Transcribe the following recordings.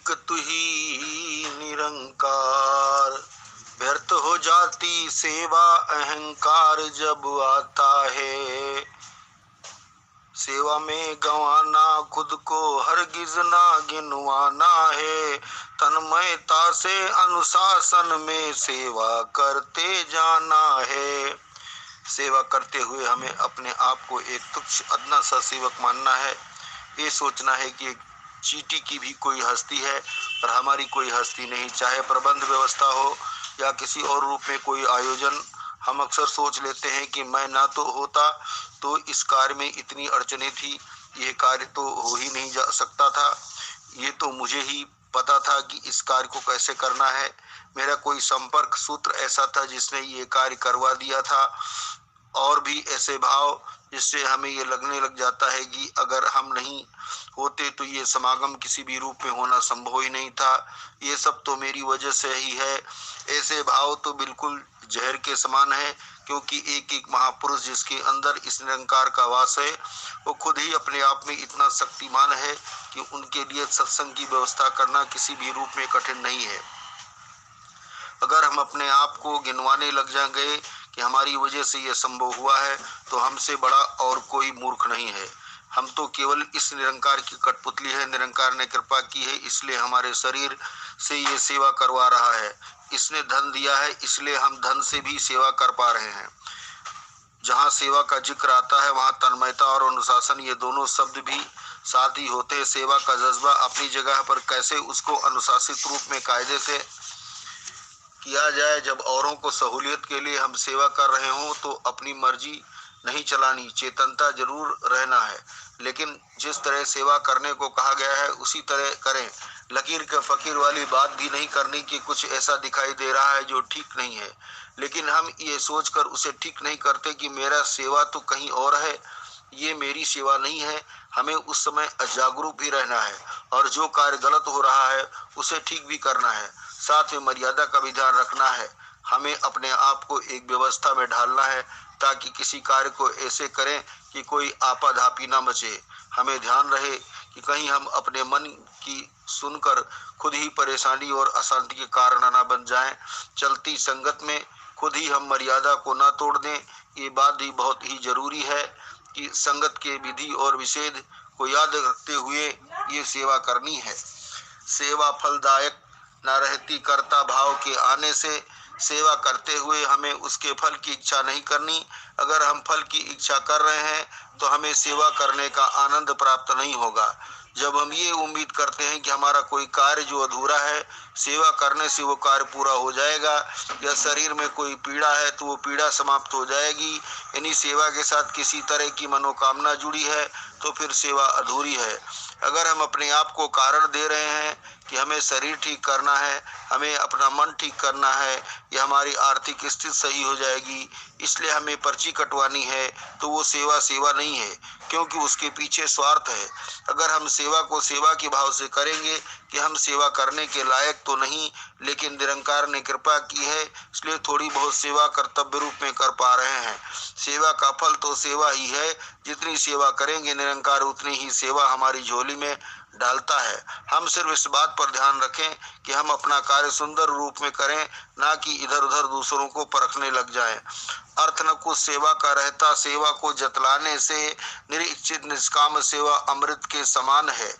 एक तू ही निरंकार। व्यर्थ हो जाती सेवा अहंकार जब आता है। सेवा में गंवाना खुद को हरगिज ना गिनवाना है। तन्मयता से अनुशासन में सेवा करते जाना है। सेवा करते हुए हमें अपने आप को एक तुच्छ अदना सा सेवक मानना है। ये सोचना है कि चींटी की भी कोई हस्ती है पर हमारी कोई हस्ती नहीं। चाहे प्रबंध व्यवस्था हो या किसी और रूप में कोई आयोजन, हम अक्सर सोच लेते हैं कि मैं ना तो होता तो इस कार्य में इतनी अड़चने थी, ये कार्य तो हो ही नहीं जा सकता था। ये तो मुझे ही पता था कि इस कार्य को कैसे करना है। मेरा कोई संपर्क सूत्र ऐसा था जिसने ये कार्य करवा दिया था। और भी ऐसे भाव जिससे हमें ये लगने लग जाता है कि अगर हम नहीं होते तो ये समागम किसी भी रूप में होना संभव ही नहीं था। ये सब तो मेरी वजह से ही है। ऐसे भाव तो बिल्कुल जहर के समान है, क्योंकि एक एक महापुरुष जिसके अंदर इस निरंकार का वास है वो खुद ही अपने आप में इतना शक्तिमान है कि उनके लिए सत्संग की व्यवस्था करना किसी भी रूप में कठिन नहीं है। अगर हम अपने आप को गिनवाने लग जाएंगे कि हमारी वजह से यह संभव हुआ है तो हमसे बड़ा और कोई मूर्ख नहीं है। हम तो केवल इस निरंकार की कठपुतली है। निरंकार ने कृपा की है इसलिए हमारे शरीर से ये सेवा करवा रहा है। इसने धन दिया है इसलिए हम धन से भी सेवा कर पा रहे हैं। जहाँ सेवा का जिक्र आता है वहाँ तन्मयता और अनुशासन ये दोनों शब्द भी साथ ही होते हैं। सेवा का जज्बा अपनी जगह पर कैसे उसको अनुशासित रूप में कायदे से किया जाए। जब औरों को सहूलियत के लिए हम सेवा कर रहे हों तो अपनी मर्जी नहीं चलानी, चेतनता जरूर रहना है, लेकिन जिस तरह सेवा करने को कहा गया है उसी तरह करें। लकीर के फकीर वाली बात भी नहीं करनी कि कुछ ऐसा दिखाई दे रहा है जो ठीक नहीं है, लेकिन हम ये सोचकर उसे ठीक नहीं करते कि मेरा सेवा तो कहीं और है, ये मेरी सेवा नहीं है। हमें उस समय अजागरूक भी रहना है और जो कार्य गलत हो रहा है उसे ठीक भी करना है। साथ में मर्यादा का भी ध्यान रखना है। हमें अपने आप को एक व्यवस्था में ढालना है ताकि किसी कार्य को ऐसे करें कि कोई आपाधापी ना मचे। हमें ध्यान रहे कि कहीं हम अपने मन की सुनकर खुद ही परेशानी और अशांति के कारण ना बन जाएं। चलती संगत में खुद ही हम मर्यादा को ना तोड़ दें। ये बात भी बहुत ही जरूरी है कि संगत के विधि और विषेध को याद रखते हुए ये सेवा करनी है। सेवा फलदायक न रहती कर्ता भाव के आने से सेवा करते हुए हमें उसके फल की इच्छा नहीं करनी। अगर हम फल की इच्छा कर रहे हैं तो हमें सेवा करने का आनंद प्राप्त नहीं होगा। जब हम ये उम्मीद करते हैं कि हमारा कोई कार्य जो अधूरा है, सेवा करने से वो कार्य पूरा हो जाएगा, या शरीर में कोई पीड़ा है तो वो पीड़ा समाप्त हो जाएगी, यानी सेवा के साथ किसी तरह की मनोकामना जुड़ी है तो फिर सेवा अधूरी है। अगर हम अपने आप को कारण दे रहे हैं कि हमें शरीर ठीक करना है, हमें अपना मन ठीक करना है, या हमारी आर्थिक स्थिति सही हो जाएगी इसलिए हमें पर्ची कटवानी है, तो वो सेवा सेवा नहीं है, क्योंकि उसके पीछे स्वार्थ है। अगर हम सेवा को सेवा के भाव से करेंगे कि हम सेवा करने के लायक तो नहीं, लेकिन निरंकार ने कृपा की है इसलिए थोड़ी बहुत सेवा कर्तव्य रूप में कर पा रहे हैं। सेवा का फल तो सेवा ही है। जितनी सेवा करेंगे निरंकार उतनी ही सेवा हमारी झोली में डालता है। हम सिर्फ इस बात पर ध्यान रखें कि हम अपना कार्य सुंदर रूप में करें, ना कि इधर उधर दूसरों को परखने लग जाएं। अर्थ न कुछ सेवा का रहता, सेवा को जतलाने से निरीक्षित निष्काम सेवा अमृत के समान है।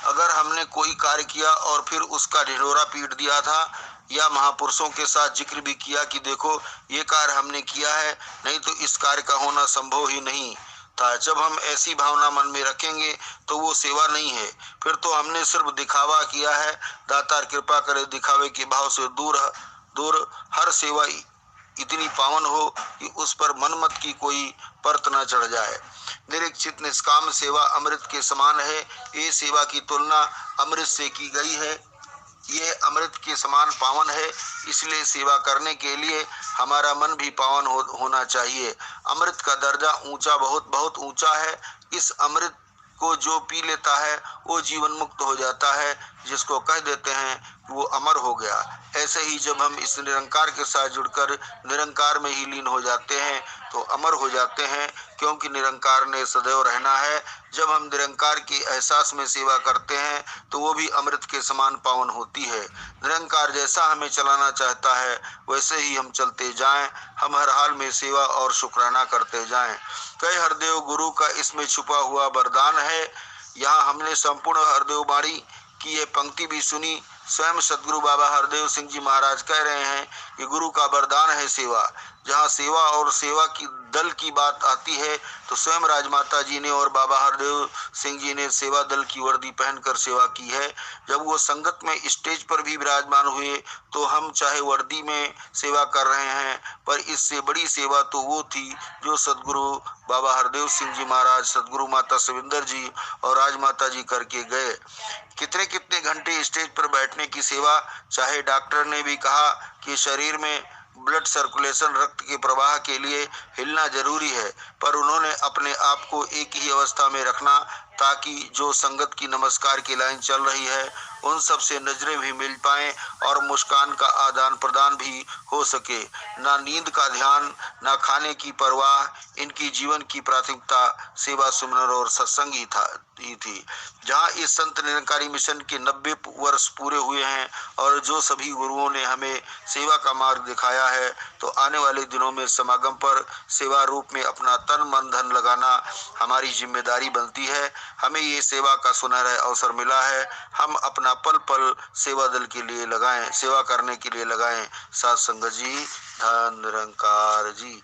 अगर हमने कोई कार्य किया और फिर उसका ढिंढोरा पीट दिया था, या महापुरुषों के साथ जिक्र भी किया कि देखो ये कार्य हमने किया है, नहीं तो इस कार्य का होना संभव ही नहीं था, जब हम ऐसी भावना मन में रखेंगे तो वो सेवा नहीं है, फिर तो हमने सिर्फ दिखावा किया है। दातार कृपा करे दिखावे के भाव से दूर दूर हर सेवा इतनी पावन हो कि उस पर मनमत की कोई परत न चढ़ जाए। निरीक्षित निष्काम सेवा अमृत के समान है। ये सेवा की तुलना अमृत से की गई है। ये अमृत के समान पावन है, इसलिए सेवा करने के लिए हमारा मन भी पावन होना चाहिए। अमृत का दर्जा ऊंचा, बहुत बहुत ऊंचा है। इस अमृत को जो पी लेता है वो जीवन मुक्त हो जाता है, जिसको कह देते हैं वो अमर हो गया। ऐसे ही जब हम इस निरंकार के साथ जुड़कर निरंकार में ही लीन हो जाते हैं तो अमर हो जाते हैं। क्योंकि निरंकार ने सदैव रहना है। जब हम निरंकार के एहसास में सेवा करते हैं तो वो भी अमृत के समान पावन होती है। निरंकार जैसा हमें चलाना चाहता है वैसे ही हम चलते जाएं। हम हर हाल में सेवा और शुक्राना करते जाएं। कई हरदेव गुरु का इसमें छुपा हुआ वरदान है। यहाँ हमने संपूर्ण हरदेव वाणी की ये पंक्ति भी सुनी। स्वयं सदगुरु बाबा हरदेव सिंह जी महाराज कह रहे हैं कि गुरु का वरदान है सेवा। जहाँ सेवा और सेवा की दल की बात आती है तो स्वयं राजमाता जी ने और बाबा हरदेव सिंह जी ने सेवा दल की वर्दी पहनकर सेवा की है। जब वो संगत में स्टेज पर भी विराजमान हुए तो हम चाहे वर्दी में सेवा कर रहे हैं, पर इससे बड़ी सेवा तो वो थी जो सदगुरु बाबा हरदेव सिंह जी महाराज, सदगुरु माता सविंदर जी और राजमाता जी करके गए। कितने कितने घंटे स्टेज पर बैठने की सेवा। चाहे डॉक्टर ने भी कहा कि शरीर में ब्लड सर्कुलेशन, रक्त के प्रवाह के लिए हिलना जरूरी है, पर उन्होंने अपने आप को एक ही अवस्था में रखना ताकि जो संगत की नमस्कार की लाइन चल रही है उन सब से नजरें भी मिल पाएं और मुस्कान का आदान प्रदान भी हो सके। ना नींद का ध्यान, ना खाने की परवाह। इनकी जीवन की प्राथमिकता सेवा, सुमरन और सत्संग ही थी। जहाँ इस संत निरंकारी मिशन के 90 वर्ष पूरे हुए हैं और जो सभी गुरुओं ने हमें सेवा का मार्ग दिखाया है, तो आने वाले दिनों में समागम पर सेवा रूप में अपना तन मन धन लगाना हमारी जिम्मेदारी बनती है। हमें ये सेवा का सुनहरा अवसर मिला है। हम अपना पल पल सेवा दल के लिए लगाएं, सेवा करने के लिए लगाएं। साथ संगत जी, धन निरंकार जी।